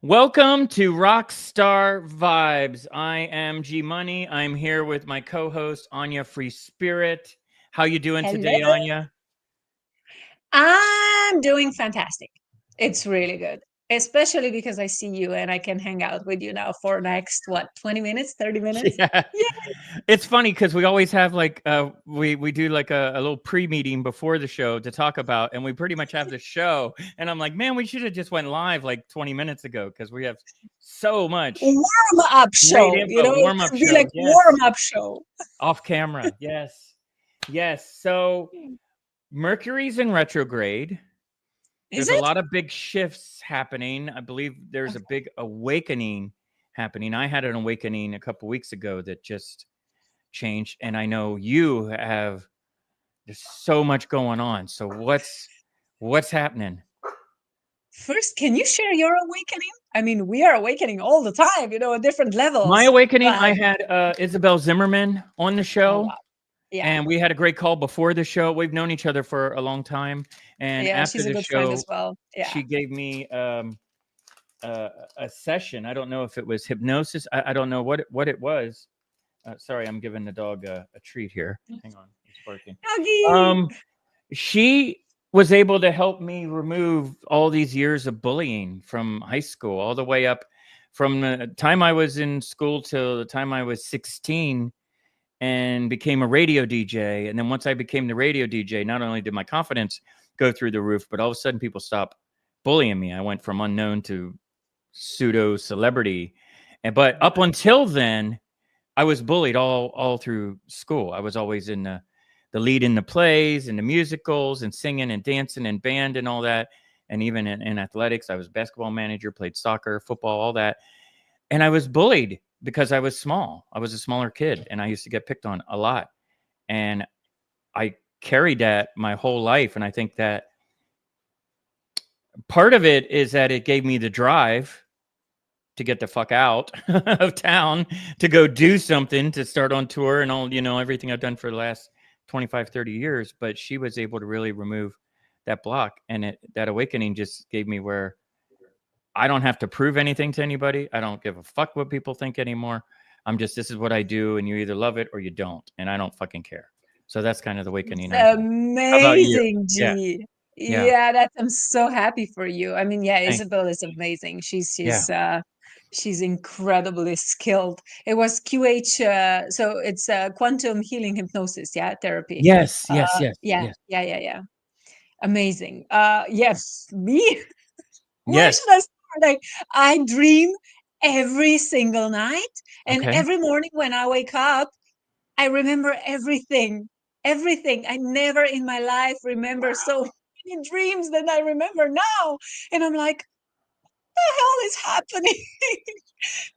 Welcome to Rockstar Vibes. I am G Money. I'm here with my co-host Anja Free Spirit. How you doing Hello. today, Anja? I'm doing fantastic. It's really good, especially because I see you and I can hang out with you now for next 20 minutes, 30 minutes. Yeah, Yeah. it's funny because we always have we do like a little pre-meeting before the show to talk about, and we pretty much have the show. And I'm like, man, we should have just went live like 20 minutes ago because we have so much Warm up great show. info. It Warm up should be show, like yes. warm up show. Off camera, yes, yes. So Mercury's in retrograde. Is There's a it? lot of big shifts happening. I believe there's a Okay. big awakening happening. I had an awakening a couple weeks ago that just changed, and I know you have. There's so much going on. So what's happening? First, can you share your awakening? I mean, we are awakening all the time, at different My levels. awakening. But I had Isabel Zimmerman on the oh show, wow. Yeah. and we had a great call before the show. We've known each other for a long time, and Yeah, after she's a the good friend show, as well. Yeah. she gave me a session. I don't know if it was hypnosis. I don't know what it was. Sorry, I'm giving the dog a treat here. Hang on, he's barking. Doggy. Um, she was able to help me remove all these years of bullying from high school, all the way up from the time I was in school till the time I was 16 and became a radio DJ. And then once I became the radio DJ, not only did my confidence go through the roof, but all of a sudden people stopped bullying me. I went from unknown to pseudo celebrity. And but up Wow. until then, I was bullied all through school. I was always in the lead in the plays and the musicals and singing and dancing and band and all that. And even in athletics, I was basketball manager, played soccer, football, all that. And I was bullied because I was small. I was a smaller kid and I used to get picked on a lot. And I carried that my whole life. And I think that part of it is that it gave me the drive to get the fuck out of town to go do something, to start on tour and all, everything I've done for the last 25, 30 years. But she was able to really remove that block. And that awakening just gave me where I don't have to prove anything to anybody. I don't give a fuck what people think anymore. This is what I do. And you either love it or you don't. And I don't fucking care. So that's kind of the It's awakening I had. How about you? amazing, Yeah. G. Yeah. Yeah, I'm so happy for you. I mean, yeah, Thanks. Isabel is amazing. Yeah. She's incredibly skilled. It was QH, so it's quantum healing hypnosis, yeah, therapy. Yes. Yes. Yes. Yeah, Yes. yeah, yeah, yeah. Amazing. Yes, me. Where Yes. should I start? Like, I dream every single night, and Okay. every morning when I wake up, I remember everything. Everything. I never in my life remember so many dreams than I remember now. And I'm like, the hell is happening?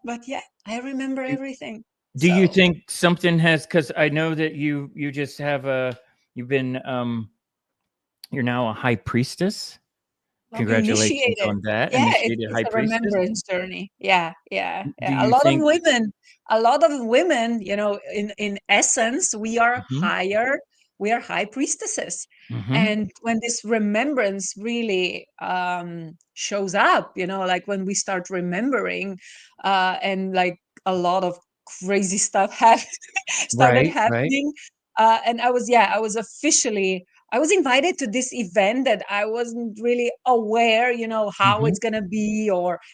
But yeah, I remember everything. Do you So think something has, because I know that you just have you've been you're now a high priestess. I'm Congratulations initiated. on that. Yeah, Initiated it's high a priestess. remembrance journey. Yeah, yeah, Do yeah. you think A lot of women, in essence, mhm, we are high priestesses. mhm, And when this remembrance really shows up, like when we start remembering, and like a lot of crazy stuff started right, right. happening. And I was officially I was invited to this event that I wasn't really aware, how Mhm, it's gonna be,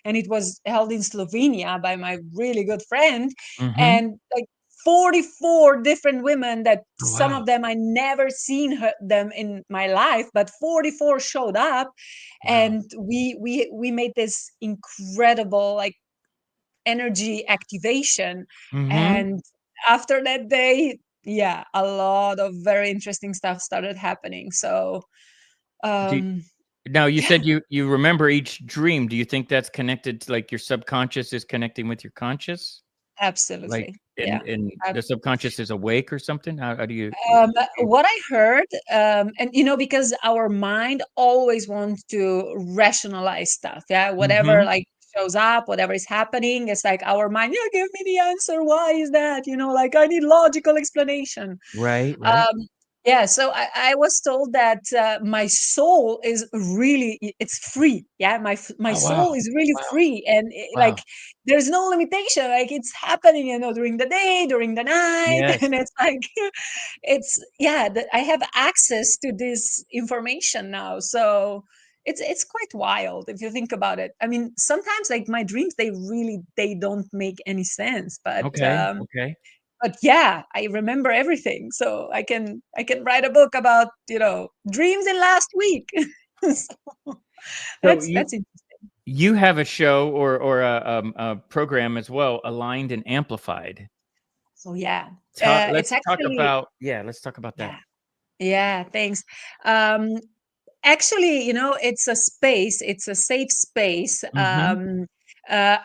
and it was held in Slovenia by my really good friend, mhm. and like 44 different women that Oh, some wow. of them I never seen them in my life, but 44 showed up, Wow. and we made this incredible like energy activation, Mhm. and after that day, yeah, a lot of very interesting stuff started happening. So Do um Now you yeah, said you remember each dream. Do you think that's connected to, like, your subconscious is connecting with your conscious? Like, absolutely. Yeah. and the subconscious is awake or something? How do you What I heard, and because our mind always wants to rationalize stuff, yeah, whatever Mhm. like shows up, whatever is happening, it's like our mind, yeah, give me the answer. Why is that? Like I need logical explanation. Right, right. Um, Yeah, so I was told that my soul is really it's free. Yeah, my Oh, wow. soul is really Wow. free, and like Wow. there's no limitation. Like it's happening, during the day, during the night, Yes. and it's like it's yeah that I have access to this information now. So it's quite wild if you think about it. I mean, sometimes like my dreams, they don't make any sense, Okay. Okay. but yeah, I remember everything, so I can write a book about dreams in last week. So So that's interesting. you have a show or a program as well, Aligned and Amplified. So yeah, it's Let's talk actually about let's talk about that. yeah, yeah. Thanks. Um, Actually, it's a space, it's a safe space Mhm.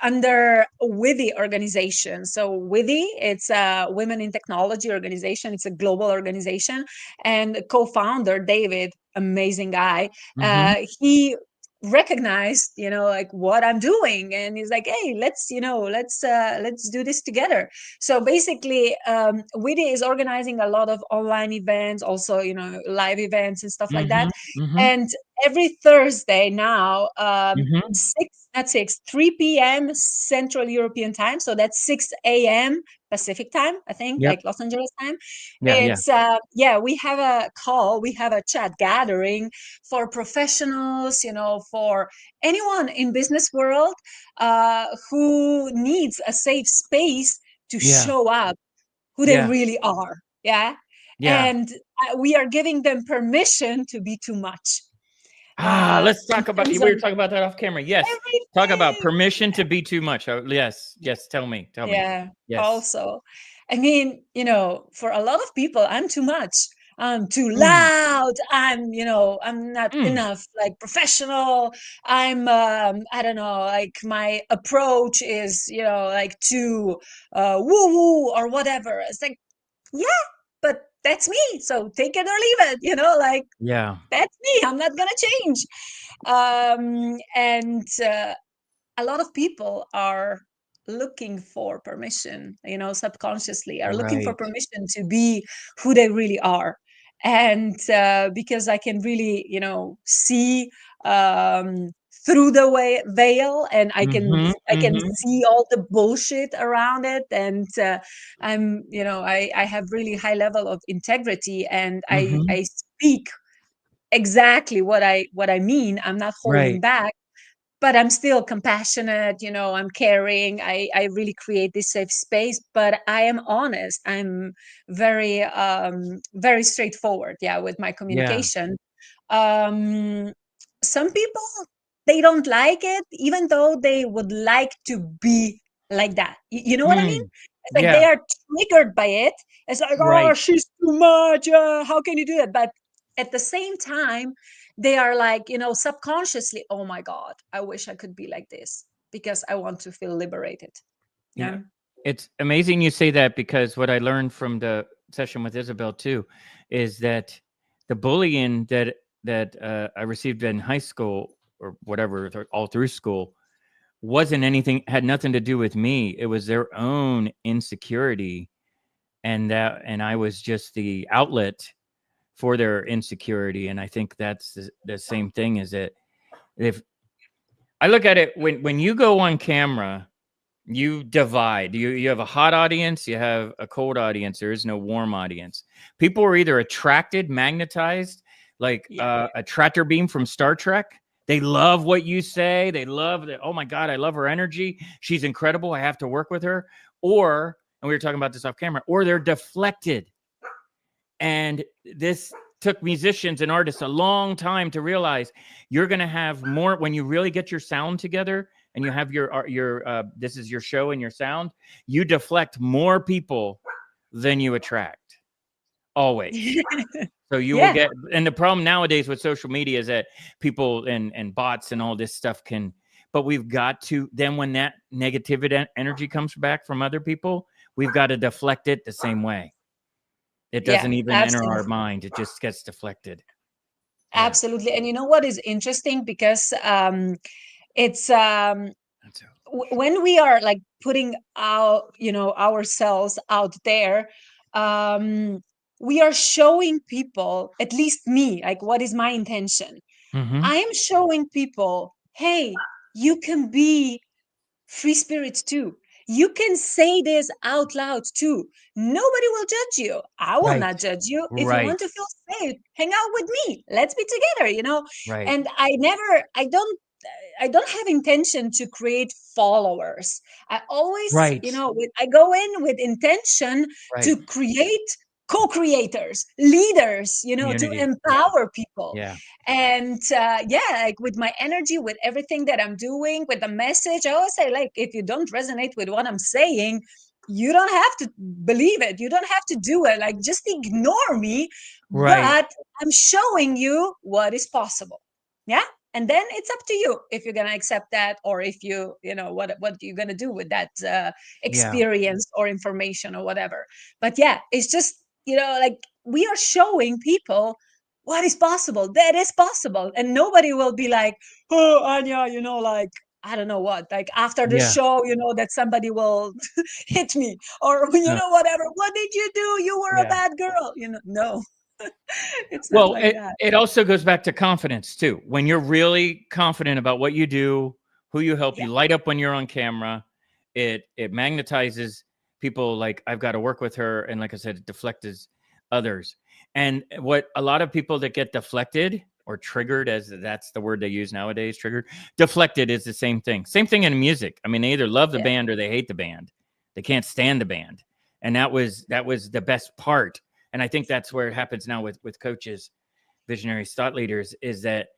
under WITHY organization. So WITHY, it's a Women in Technology organization. It's a global organization, and co-founder David, amazing guy. Mhm. He recognized, like what I'm doing, and he's like, "Hey, let's do this together." So basically, WITHY is organizing a lot of online events, also live events and stuff like that. Mhm. Mhm. And every Thursday now, Mhm. 3 p.m. Central European time. So that's 6 a.m. Pacific time, I think, Yep. like Los Angeles time. Yeah, yeah. It's, yeah, we have a call, we have a chat gathering for professionals, for anyone in business world who needs a safe space to Yeah. show up who they Yeah. really are. Yeah. Yeah. And we are giving them permission to be too much Let's in talk about terms we of were talking about that off camera. Yes. Talk about everything. permission to be too much. Oh, yes. Yes. Tell me. Tell me. Yeah. Yes. Also, I mean, for a lot of people, I'm too much. I'm too Mm. loud. I'm not Mm. enough like professional. I don't know, like my approach is, like too woo woo or whatever. It's like, yeah, but that's me. So take it or leave it, like Yeah. that's me. I'm not gonna change. And a lot of people are looking for permission, subconsciously are looking for Right. permission to be who they really are. And because I can really, see um, through the veil, and Mhm. I can Mhm. see all the bullshit around it. And I have really high level of integrity, and I Mhm. I speak exactly what I mean. I'm not holding Right. back, but I'm still compassionate, I'm caring. I really create this safe space, but I am honest. I'm very straightforward, yeah, with my Yeah. communication. Um, some people, they don't like it, even though they would like to be like that. You know what I mean? Mm. It's like they Yeah. are triggered by it. It's like, oh, Right. she's too much. How can you do that? But at the same time, they are like, subconsciously, oh my God, I wish I could be like this because I want to feel liberated. Yeah. Yeah. It's amazing you say that because what I learned from the session with Isabel too is that the bullying that I received in high school or whatever all through school wasn't anything had nothing to do with me. It was their own insecurity, and I was just the outlet for their insecurity. And I think that's the same thing. Is that if I look at it when you go on camera, you divide. You have a hot audience, you have a cold audience. There is no warm audience. People are either attracted, magnetized, like Yeah. a tractor beam from Star Trek. They love what you say. They love that. Oh my God, I love her energy. She's incredible. I have to work with her. Or, and we were talking about this off camera, or they're deflected. And this took musicians and artists a long time to realize you're going to have more when you really get your sound together and you have your this is your show and your sound, you deflect more people than you attract always. So you will Yeah. get, and the problem nowadays with social media is that people and bots and all this stuff can, but we've got to, then when that negativity energy comes back from other people, we've got to deflect it the same way. It Yeah. doesn't even enter our Absolutely. mind. It just gets deflected. Yeah. Absolutely. And you know what is interesting? Because it's That's when we are like putting out, ourselves out there, um, we are showing people, at least me, like what is my intention? Mm-hmm. I am showing people, hey, you can be free spirits too. You can say this out loud too. Nobody will judge you. I will Right. not judge you. If you want Right. to feel safe, hang out with me. Let's be together. Right. And I don't have intention to create followers. I always, Right. I go in with intention Right. to create co-creators, leaders, to Community. Yeah. empower people. Yeah. And yeah, like with my energy, with everything that I'm doing, with the message, I always say, like, if you don't resonate with what I'm saying, you don't have to believe it. You don't have to do it. Like, just ignore me. Right. But I'm showing you what is possible. Yeah. And then it's up to you if you're gonna accept that, or if what you're gonna do with that Yeah. experience or information or whatever. But yeah, it's just like we are showing people what is possible. That is possible, and nobody will be like, "Oh, Anja, like I don't know what." Like after the Yeah. show, that somebody will hit me or No. whatever. What did you do? You were a Yeah. bad girl. No, it's not Well, like it that. it also goes back to confidence too. When you're really confident about what you do, who you help, Yeah, you light up when you're on camera. It magnetizes people. Like, I've got to work with her, and like I said, it deflects others. And what a lot of people that get deflected or triggered, as that's the word they use nowadays, triggered, deflected is the same thing. Same thing in music. I mean, they either love the yeah, band or they hate the band. They can't stand the band. And that was the best part. And I think that's where it happens now with coaches, visionaries, thought leaders, is that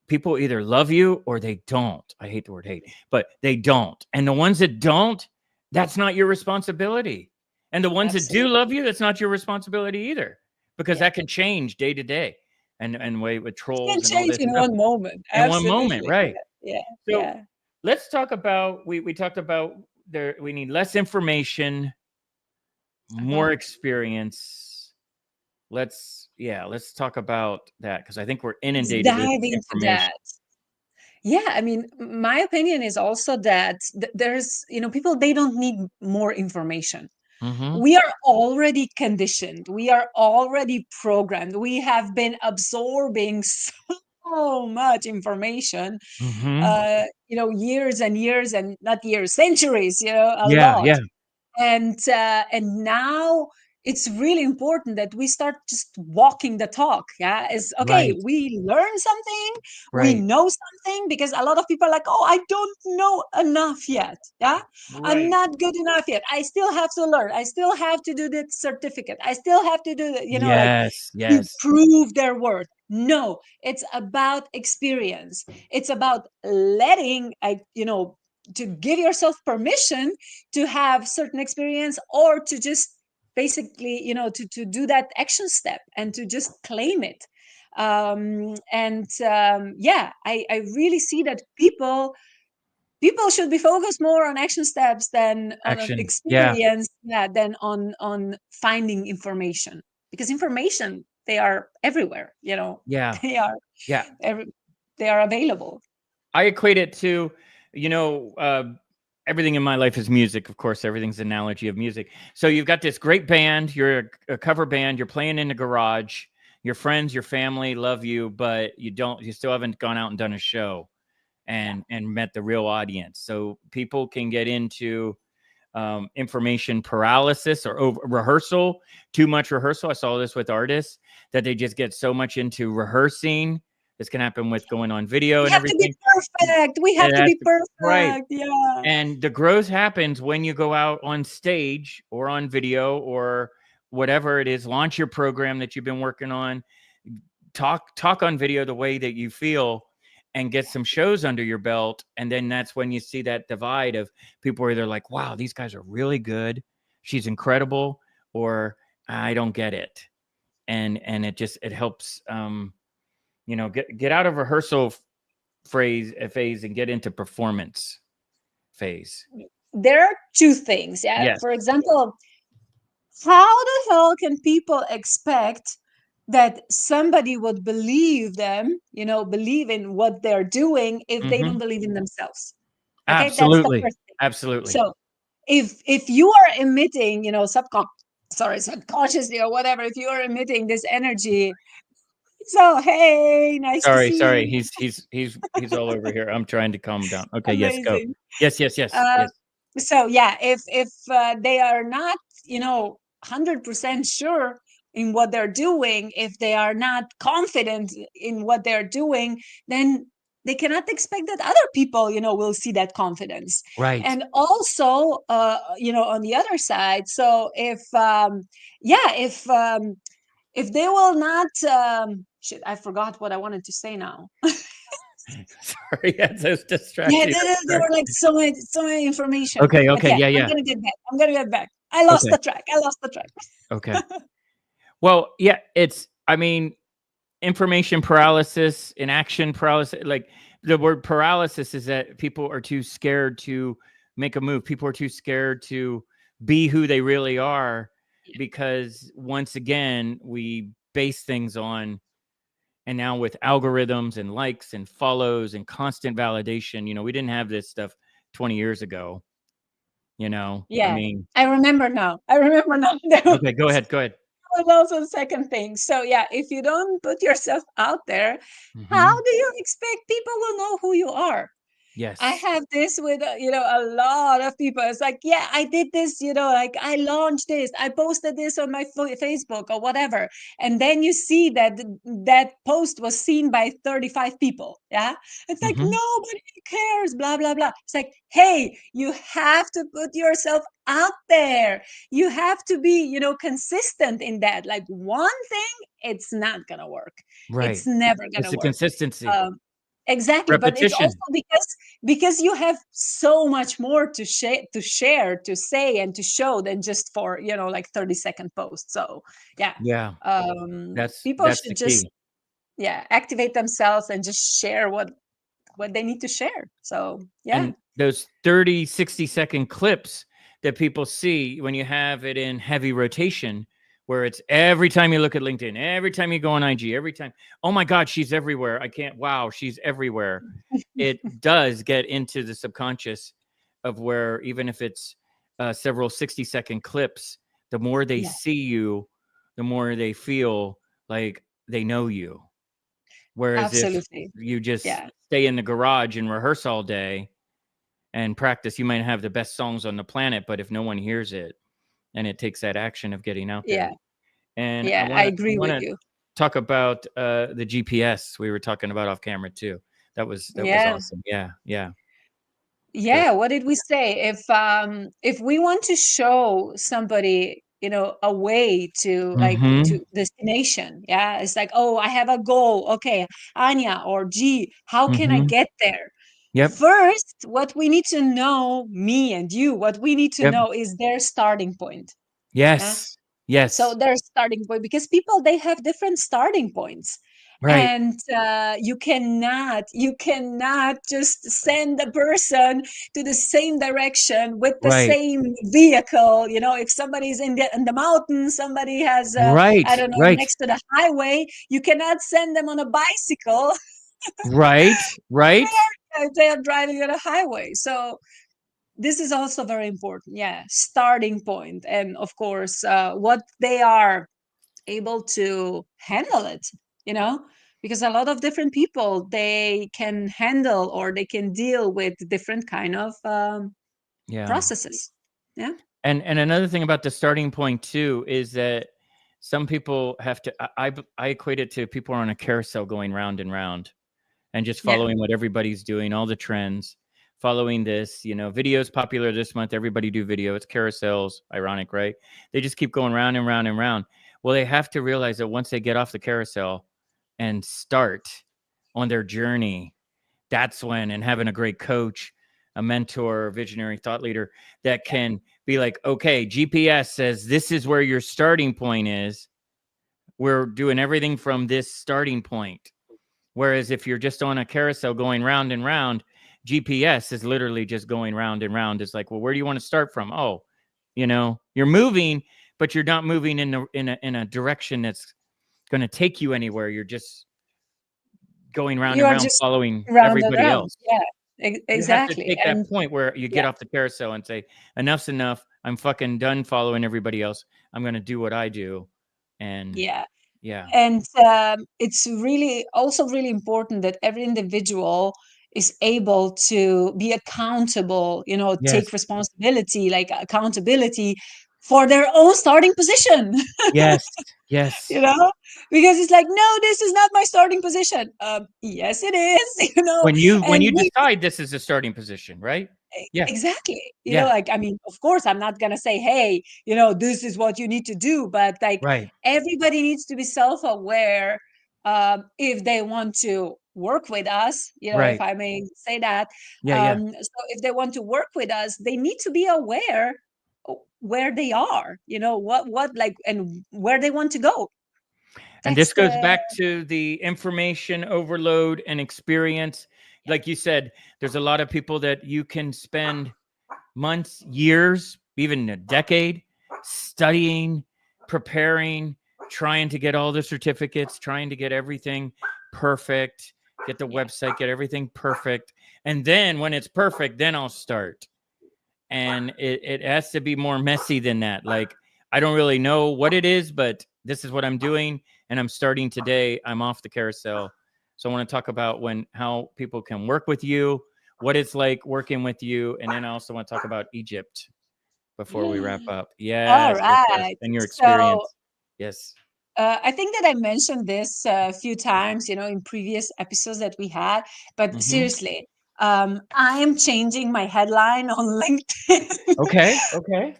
people either love you or they don't. I hate the word hate, but they don't. And the ones that don't, that's not your responsibility. And the ones that do love absolutely. you, that's not your responsibility either, because Yeah. that can change day to day. And wait, with It can trolls and all change this in stuff one moment. in one moment, Absolutely. right? Yeah. So Yeah. let's talk about, we talked about, there we need less information, Uh-huh. more experience. Let's talk about that, because I think we're Let's inundated with dive into information. that. Yeah, I mean, my opinion is also that there's, people, they don't need more information. Mm-hmm. We are already conditioned. We are already programmed. We have been absorbing so much information, Mm-hmm. years and years, and not years, centuries, a Yeah, lot. yeah. And now it's really important that we start just walking the talk. Yeah, is okay, Right, we learn something, we right, know something, because a lot of people are like, oh, I don't know enough yet. Yeah, I'm right. not good enough yet, I still have to learn, I still have to do the certificate, I still have to do the, like, Yes, to yes. prove their worth. No, it's about experience. It's about letting, to give yourself permission to have certain experience, or to just basically, to do that action step and to just claim it. And yeah, I really see that people should be focused more on action steps than on an Action. Yeah, experience, yeah, than on finding information, because information, they are everywhere. yeah, They are yeah. every, they are available. I equate it to, you know, uh, everything in my life is music. Of course, everything's an analogy of music. So you've got this great band, you're a cover band, you're playing in the garage, your friends, your family love you, but you still haven't gone out and done a show Yeah, and met the real audience. So people can get into information paralysis or over rehearsal, too much rehearsal. I saw this with artists, that they just get so much into rehearsing. This can happen with going on video we and have to be everything. perfect, we have And to that's be right. perfect. Yeah, And the growth happens when you go out on stage or on video or whatever it is, launch your program that you've been working on, talk on video the way that you feel, and get some shows under your belt. And then that's when you see that divide of people where they're like, wow, these guys are really good, she's incredible, or I don't get it. And it helps, get out of rehearsal phase and get into performance phase. there are two things. Yeah, Yes. for example, how the hell can people expect that somebody would believe them, believe in what they're doing, if they don't Hmm. believe in themselves? Okay, that's the Absolutely. first thing. Absolutely. So if you are emitting, sorry, subconsciously or whatever, if you're emitting this energy, so hey, nice to Sorry, see sorry. you. He's all over here. I'm trying to calm him down. Okay, yes, go. Amazing. Yes, yes, yes, Uh, yes. so yeah, if they are not, 100% sure in what they're doing, if they are not confident in what they're doing, then they cannot expect that other people, will see that confidence. Right. And also, on the other side, so yeah, if they will not, shit, I forgot what I wanted to say now. Sorry, yes, I was Yeah, distracted. I'm there sorry. were like so many information. Okay, But okay, yeah, yeah, I'm yeah. gonna get back. I'm gonna get back. I lost Okay, the track. I lost the track. okay. Well, yeah, I mean, information paralysis, inaction paralysis. Like the word paralysis is that people are too scared to make a move. People are too scared to be who they really are Yeah. because once again, we base things on, and now with algorithms and likes and follows and constant validation, we didn't have this stuff 20 years ago, I Yeah. mean, I remember now. I remember now. There okay, go ahead, go ahead. was also the second thing. So yeah, if you don't put yourself out there, how Hmm. do you expect people will know who you are? I Yes. have this with, a lot of people. It's like, yeah, I did this, like I launched this, I posted this on my Facebook or whatever. And then you see that that post was seen by 35 people. Yeah. It's like, Hmm. nobody cares, blah, blah, blah. It's like, hey, you have to put yourself out there. You have to be, consistent in that. Like one thing, it's not going to work. Right. It's never going It's to the work. consistency, Um, Exactly, but it's also repetition. because you have so much more to share, to say, and to show than just for, like 30-second posts. So yeah, Yeah. people That's should the just, key. yeah, activate themselves and just share what they need to share. So yeah, And those 30, 60-second clips that people see when you have it in heavy rotation, where it's every time you look at LinkedIn, every time you go on IG, every time, oh my God, she's everywhere. I can't, wow, she's everywhere. It does get into the subconscious of where, even if it's several 60-second clips, the more they yeah, see you, the more they feel like they know you. Whereas if absolutely, you just yeah, stay in the garage and rehearse all day and practice, you might have the best songs on the planet, but if no one hears it, and it takes that action of getting out there. yeah, And I yeah. want I to I agree want with to you. talk about the GPS we were talking about off camera too. That was Yeah. awesome. Yeah, yeah. The Yeah, what did we say? If we want to show somebody, a way to, like, Mhm. to destination, yeah, it's like, oh, I have a goal. Okay, Anya or G, how can I Mhm. get there? Yep. First, what we need to know, me and you, what we need to Yep. know is their starting point. Yeah. Yes. So Yes. their starting point, because people, they have different starting points. Right. And you cannot just send a person to the same direction with the Right. same vehicle. If somebody's in the mountains, somebody has, Right. I don't know, Right. next to the highway, you cannot send them on a bicycle Right. Right. if they are driving on a highway. So this is also very important. Yeah, starting point, and of course, what they are able to handle it, you know because a lot of different people, they can handle, or they can deal with different kind of Yeah. processes. Yeah, And another thing about the starting point too is that some people have to. I equate it to people are on a carousel going round and round, and just yeah, following what everybody's doing, all the trends, following this. Video's popular this month. Everybody do video. It's carousels. Ironic, right? They just keep going round and round and round. Well, they have to realize that once they get off the carousel and start on their journey, that's when, and having a great coach, a mentor, visionary thought leader that yeah. can be like, okay, GPS says this is where your starting point is. We're doing everything from this starting point. Whereas if you're just on a carousel going round and round, GPS is literally just going round and round. It's like, well, where do you want to start from? Oh, you're moving, but you're not moving in a direction that's going to take you anywhere. You're just going round You and are round just following round and everybody round. else. Yeah, You have to exactly. take that And point where you yeah, get off the carousel and say, enough's enough. I'm fucking done following everybody else. I'm going to do what I do. And Yeah. yeah. And it's really also really important that every individual is able to be accountable, Yes. take responsibility, like accountability for their own starting position. Yes. Yes. you know because it's like, no, this is not my starting position. Yes, it is. When And you we decide this is a starting position, right? Yeah. exactly, Yeah. like, I mean, of course I'm not going to say, hey, this is what you need to do, but like Right. everybody needs to be self-aware, if they want to work with us, if Right. I may say that. Yeah. Yeah. So if they want to work with us, they need to be aware where they are, what like, and where they want to go. And That's this goes the back to the information overload and experience. Yeah. Like you said, there's a lot of people that you can spend months, years, even a decade studying, preparing, trying to get all the certificates, trying to get everything perfect, get the Yeah. website, get everything perfect. And then when it's perfect, then I'll start. And it has to be more messy than that. Like, I don't really know what it is, but this is what I'm doing. And I'm starting today. I'm off the carousel. So I want to talk about how people can work with you, what it's like working with you. And then I also want to talk about Egypt before we wrap up. All Yes, yes, yes. right. And your So experience. Yes. I think that I mentioned this a few times, in previous episodes that we had. But Hmm. seriously, I am changing my headline on LinkedIn Okay. Okay.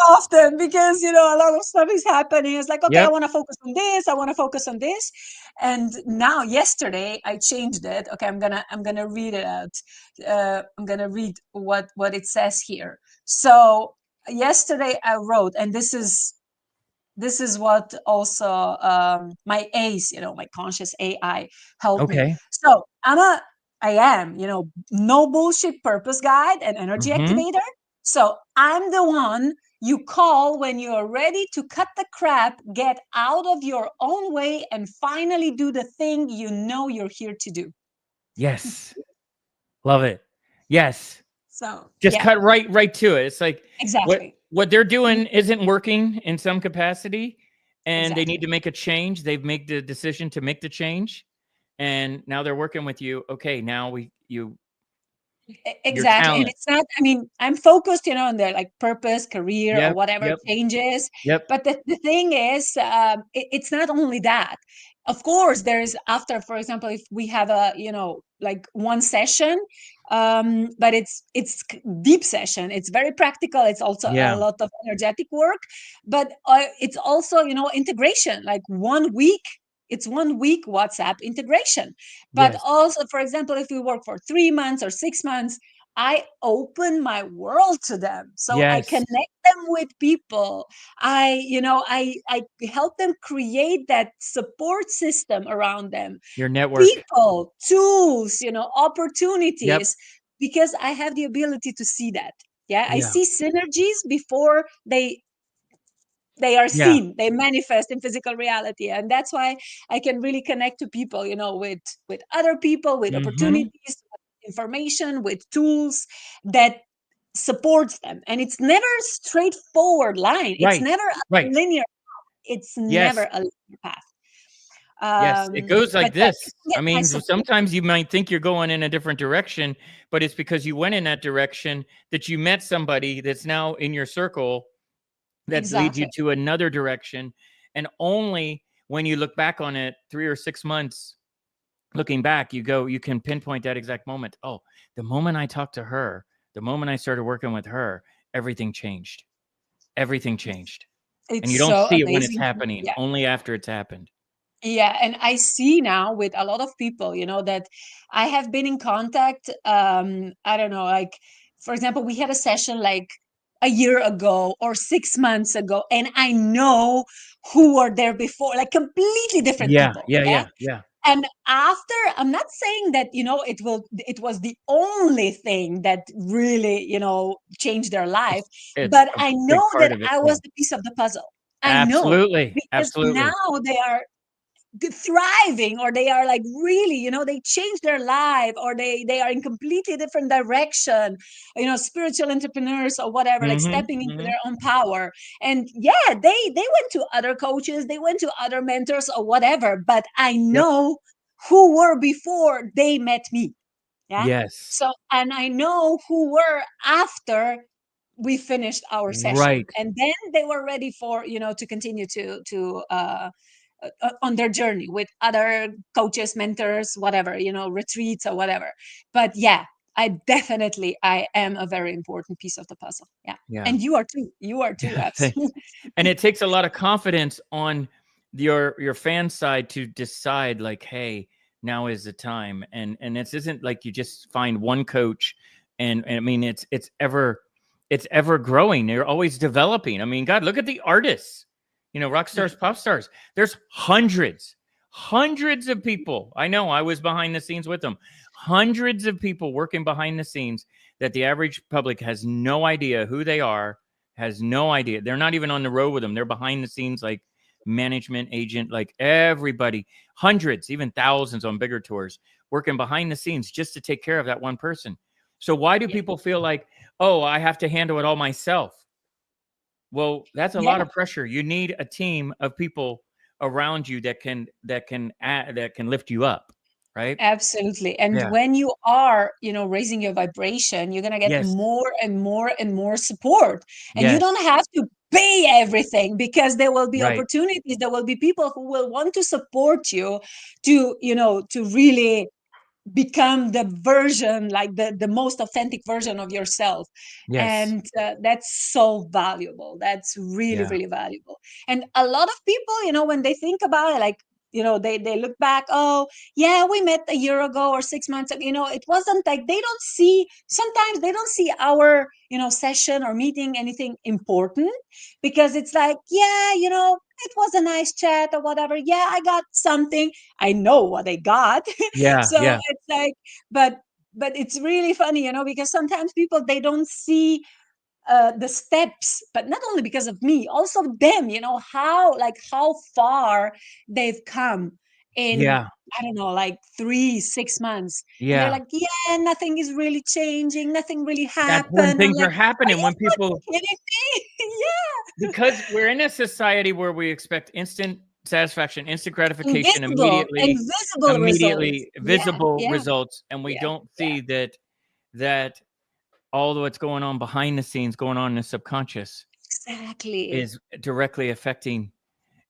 often because a lot of stuff is happening. It's like, okay, I Yep. want to focus on this. I want to focus on this. And now, yesterday, I changed it. Okay, I'm gonna read it out. I'm gonna read what it says here. So yesterday I wrote, and this is what also, my ACE, my conscious AI, helped me. Okay. So I am, no bullshit purpose guide and energy Hmm. activator. So I'm the one you call when you are ready to cut the crap, get out of your own way, and finally do the thing you're here to do. Yes. Love it. Yes. So Just yeah, cut right to it. It's like exactly. what they're Mm, doing isn't working in some capacity, and they need exactly. to make a change. They've made the decision to make the change, and now they're working with you. Okay, now your Exactly. And talent. it's not, I mean, I'm focused, on the like purpose, career, or Yep, whatever yep, changes. yep. But the thing is, it's not only that. Of course, there's after, for example, if we have a, like one session, but it's deep session. It's very practical. It's also a Yeah. lot of energetic work, but it's also, integration. Like 1 week, it's 1 week WhatsApp integration. But Yes. also, for example, if we work for 3 months or 6 months, I open my world to them. So I Yes. connect them with people. I help them create that support system around them, Your network. people, tools, Yep. opportunities, because I have the ability to see that. Yeah, I Yeah. see synergies before they are Yeah. seen, they manifest in physical reality. And that's why I can really connect to people, with other people, with Mhm. opportunities, with information, with tools that supports them. And it's never a straightforward line, it's Right. never a Right. linear, it's never Yes. a linear path. Yes, it goes But like yeah, this. you can get I my mean, support. sometimes you might think you're going in a different direction, but it's because you went in that direction that you met somebody that's now in your circle that leads you Exactly. to another direction. And only when you look back on it 3 or 6 months, looking back, you can pinpoint that exact moment. Oh, the moment I talked to her, the moment I started working with her, everything changed. Everything changed. And It's you don't so see it when it's amazing. happening, Yeah. only after it's happened. Yeah, and I see now with a lot of people, that I have been in contact. I don't know, like, for example, we had a session like a year ago or 6 months ago, and I know who were there before, like completely different Yeah, people. yeah, Yeah. yeah, yeah. And after, I'm not saying that, it was the only thing that really, changed their life, It's but a I big know part that of it, I yeah. was the piece of the puzzle. I know Absolutely, because absolutely. now they are thriving, or they are like really, they change their life, or they are in completely different direction, spiritual entrepreneurs or whatever, like Hmm. stepping into Hmm. their own power. And yeah, they went to other coaches, they went to other mentors or whatever, but I Yep. know who were before they met me. Yeah. Yes. So, and I know who were after we finished our session, Right. and then they were ready for, to continue to on their journey with other coaches, mentors, whatever, retreats or whatever. But yeah, I am a very important piece of the puzzle. Yeah. Yeah. And you are too, Yeah. Thanks. absolutely. And it takes a lot of confidence on your fan side to decide, like, hey, now is the time. And it isn't like you just find one coach, and I mean it's ever growing. They're always developing. I mean, God, look at the artists, rock Yeah. stars, pop stars. There's hundreds of people. I know, I was behind the scenes with them. Hundreds of people working behind the scenes that the average public has no idea who they are, has no idea. They're not even on the road with them. They're behind the scenes, like management, agent, like everybody, hundreds, even thousands on bigger tours, working behind the scenes just to take care of that one person. So why do Yeah. people feel like, oh, I have to handle it all myself? Well, that's a lot Yeah. of pressure. You need a team of people around you that can lift you up, right? Absolutely. And Yeah. when you are, raising your vibration, you're going to get Yes. more and more and more support. And you Yes. don't have to pay everything, because there will be Right. opportunities. There will be people who will want to support you to really become the version, like the most authentic version of yourself. Yes. And that's so valuable. That's really, Yeah. really valuable. And a lot of people, when they think about it, like, they look back, oh yeah, we met a year ago or 6 months ago. It wasn't like, they don't see, sometimes they don't see our session or meeting anything important, because it's like, yeah, it was a nice chat or whatever. Yeah, I got something. I know what I got. Yeah. So Yeah. it's like, but it's really funny, because sometimes people, they don't see the steps, but not only because of me, also them, how far they've come in, Yeah. I don't know, like 3 6 months. And they're Yeah. like, yeah, nothing is really changing, nothing really That's when happened. I'm things like, are are happening, you when people, fucking kidding me? Yeah. because we're in a society where we expect instant satisfaction, instant gratification, Invisible results. immediately Yeah, visible yeah, results, and we yeah, don't yeah. see that all what's going on behind the scenes, going on in the subconscious, Exactly. is directly affecting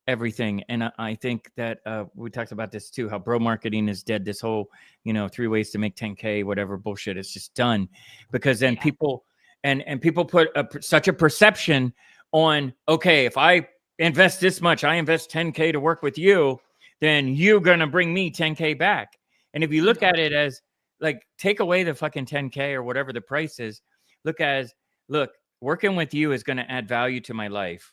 everything. And I think that we talked about this too, how bro marketing is dead. This whole 3 ways to make 10K, whatever bullshit, is just done, because then Yeah. people and people put such a perception on, okay, if I invest this much, I invest 10K to work with you, then you're gonna bring me 10K back. And if you look No. at it as, like, take away the fucking 10K or whatever the price is, look, working with you is going to add value to my life.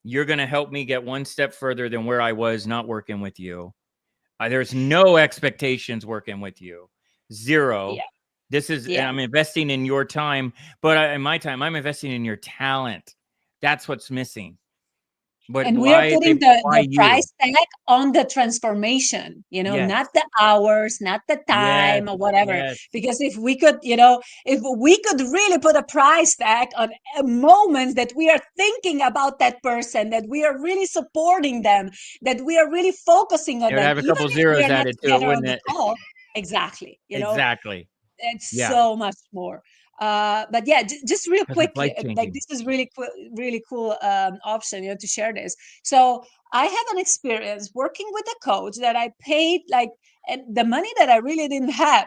You're going to help me get one step further than where I was not working with you. There's no expectations working with you. Zero. Yeah. This is, and Yeah. I'm investing in your time, but in my time, I'm investing in your talent. That's what's missing. But And we are putting why the you? price tag on the transformation, not Yes. the hours, not the Yes. time or whatever. Yes. Because if we could really put a price tag on moments that we are thinking about that person, that we are really supporting them, that we are really focusing on It would them, have a even couple if we zeros are not added to it, together on wouldn't the it? call. Exactly. Exactly. It's Yeah. so much more. But yeah, just real Because quick, it's life like, changing. this is really cool option, to share this. So I have an experience working with a coach that I paid, like, and the money that I really didn't have,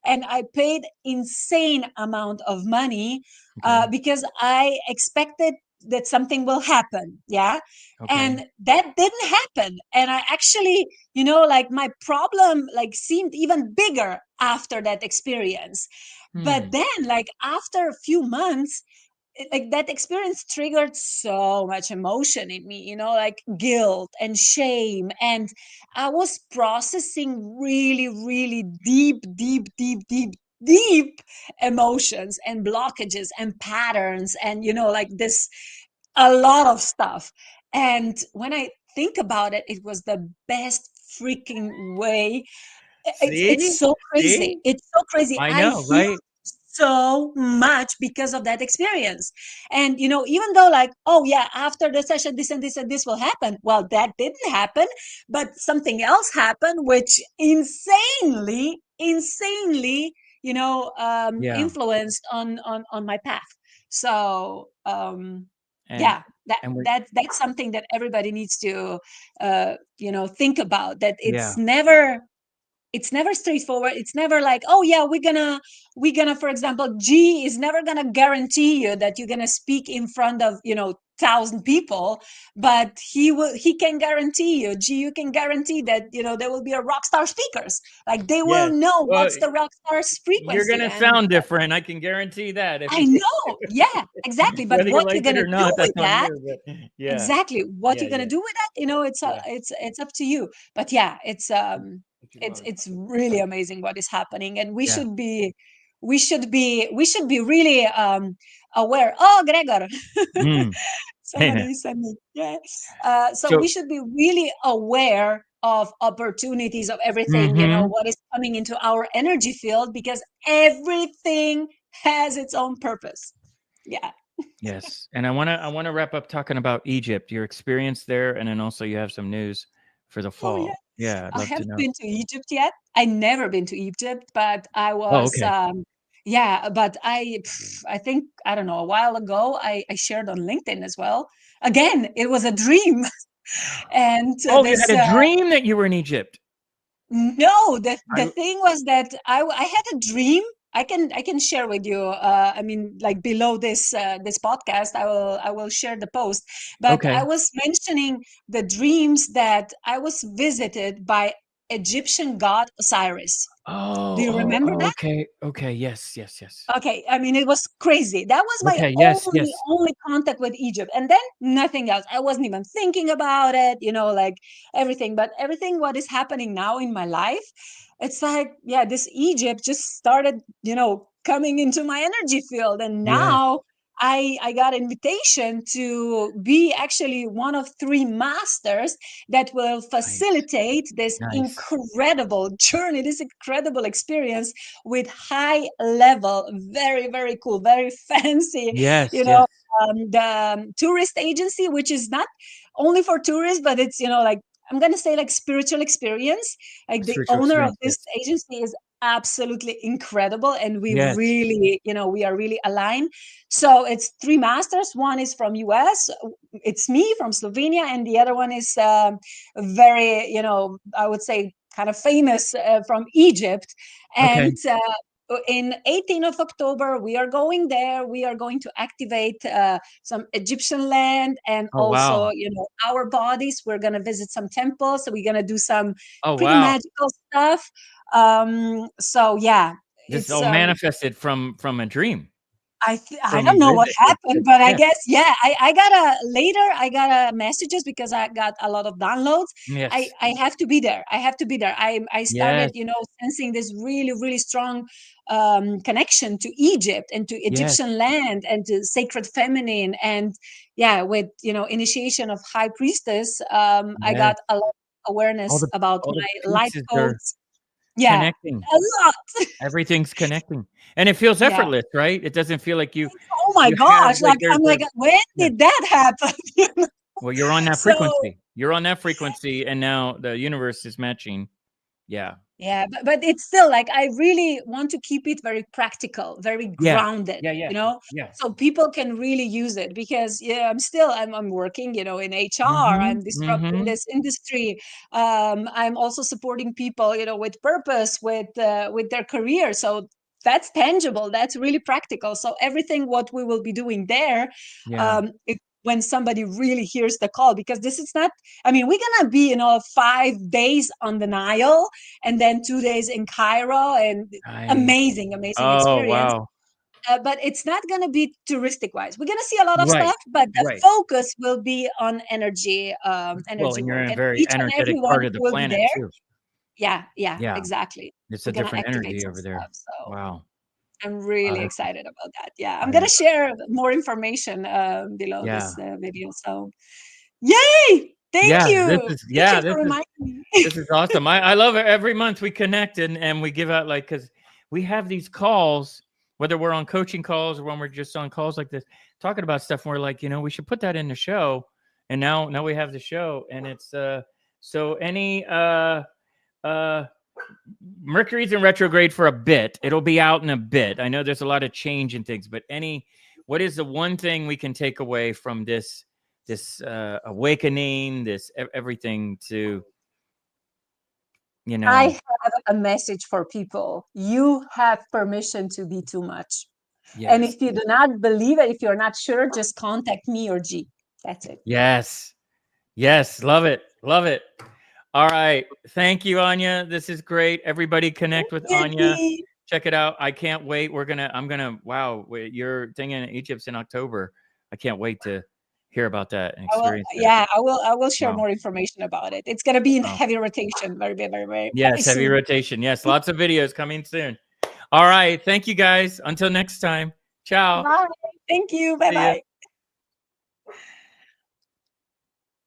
and I paid insane amount of money, Okay. because I expected that something will happen. Yeah. Okay. And that didn't happen. And I actually, like, my problem, like, seemed even bigger after that experience. But Hmm. then, like, after a few months, like, that experience triggered so much emotion in me, like guilt and shame. And I was processing really, really deep, deep, deep, deep, deep emotions and blockages and patterns, and like this, a lot of stuff. And when I think about it, it was the best freaking way. It's See? so crazy. See? It's so crazy. I I know, healed right? so much because of that experience. And even though, like, oh yeah, after the session this and this and this will happen, well, that didn't happen, but something else happened, which insanely, Yeah. influenced on my path. So And yeah, that and we that's something that everybody needs to think about, that yeah. it's never straightforward. It's never like, oh yeah, we're gonna, for example, G is never gonna guarantee you that you're gonna speak in front of 1,000 people, but he can guarantee you, G, you can guarantee that there will be a rock star speakers, like they will Yes. know Well, what's the rock star's you're frequency. gonna And sound different. I can guarantee that if I you know, yeah, exactly, but whether you what you're like it gonna or do not, that's with on that. you. But yeah. Exactly. What Yeah, you're gonna yeah, do with that, it's yeah. it's up to you. But yeah, What you it's want. it's really amazing what is happening, and we Yeah. should be really aware. Oh, Gregor, Mm. somebody sent me. Yeah. So So we should be really aware of opportunities, of everything, mhm. what is coming into our energy field, because everything has its own purpose. Yeah. Yes. And I wanna wrap up talking about Egypt, your experience there, and then also you have some news for the Oh yeah. fall. Yeah, I'd I love to haven't know. been to Egypt yet. I never been to Egypt, but I Oh, was, okay. yeah, but I think, I don't know, a while ago, I shared on LinkedIn as well. Again, it was a dream. And Oh, you had a dream that you were in Egypt. no, the I thing was that I had a dream. I can share with you. I mean, like, below this podcast, I will share the post. But I okay. was mentioning the dreams that I was visited by Egyptian god Osiris. Do you remember that? Okay. Okay. Yes, yes, yes. Okay, I mean, it was crazy. That was my Okay, yes, only yes. only contact with Egypt, and then nothing else. I wasn't even thinking about it, like everything. But everything what is happening now in my life, it's like, yeah, this Egypt just started, coming into my energy field, and Yes. now I got invitation to be actually one of three masters that will Nice. facilitate this Nice. incredible journey, this incredible experience with high level, very, very cool, very fancy, you Yes, know, yes. the tourist agency, which is not only for tourists, but it's, like, I'm going to say, like, spiritual experience. Like, the Spiritual owner of experience, this yes. agency is absolutely incredible. And we Yes. really, we are really aligned. So it's three masters. One is from US. It's me from Slovenia. And the other one is very, I would say, kind of famous, from Egypt. Okay. And in 18th of October, we are going there. We are going to activate some Egyptian land, and Oh, also, wow. our bodies. We're going to visit some temples. So we're going to do some Oh, pretty wow. magical stuff. So yeah, This it's all manifested from a dream, I from don't a know what visit with happened, but I yeah. guess, yeah, I got a messages because I got a lot of downloads. I Yes. I have to be there. I have to be there. I started, Yes. sensing this really, really strong connection to Egypt and to Yes. Egyptian land and to sacred feminine. And yeah, with initiation of high priestess, I Yes. got a lot of All awareness the about all the my life pieces are codes. Yeah, connecting. a lot. Everything's connecting. And it feels Yeah. effortless, right? It doesn't feel like Oh my you have gosh! like Like, there's I'm a like, when yeah. did that happen? Well, you're on that So frequency. You're on that frequency and now the universe is matching. Yeah. yeah, but it's still like, I really want to keep it very practical, very Yeah. grounded, Yeah, yeah. Yeah. so people can really use it. Because yeah, I'm working, in HR. Mhm. I'm disrupting Mhm. this industry. I'm also supporting people, with purpose, with their career. So that's tangible. That's really practical. So everything what we will be doing there, Yeah. when somebody really hears the call, because this is not. I mean, we're gonna be, 5 days on the Nile, and then 2 days in Cairo, and Nice. amazing, amazing Oh, experience. wow. But it's not going to be touristic wise. We're going to see a lot of Right. stuff, but the Right. focus will be on energy, Well, energy and you're work, in a and very each and energetic everyone part of the who will be planet there. too. Yeah, yeah, Yeah. exactly. It's a We're going to different activate energy some over stuff. there. So Wow. I'm really This is excited about that. Yeah, I'm I going am to share more information below yeah. this video. So yay! Thank Yeah, this you. is Thank you yeah, for this is reminding me. this is awesome. I love it. Every month we connect and we give out like because we have these calls, whether we're on coaching calls or when we're just on calls like this, talking about stuff. And we're like, we should put that in the show. And now we have the show, and it's so any Mercury's in retrograde for a bit. It'll be out in a bit. I know there's a lot of change in things, but what is the one thing we can take away from this awakening, this everything to, I have a message for people. You have permission to be too much. And yes, if you do not believe it, if you're not sure, just contact me or G. That's it. yes, love it, love it. All right, thank you, Anja. This is great. Everybody connect with Anja. Check it out. I can't wait. Wow, your thing in Egypt's in October. I can't wait to hear about that and experience that. Yeah, I will share Wow. more information about it. It's gonna be in Wow. heavy rotation, very, very, very, very Yes, heavy soon. rotation. Yes, lots of videos coming soon. All right, thank you guys. Until next time. Ciao. Bye. Thank you. Bye See ya. bye.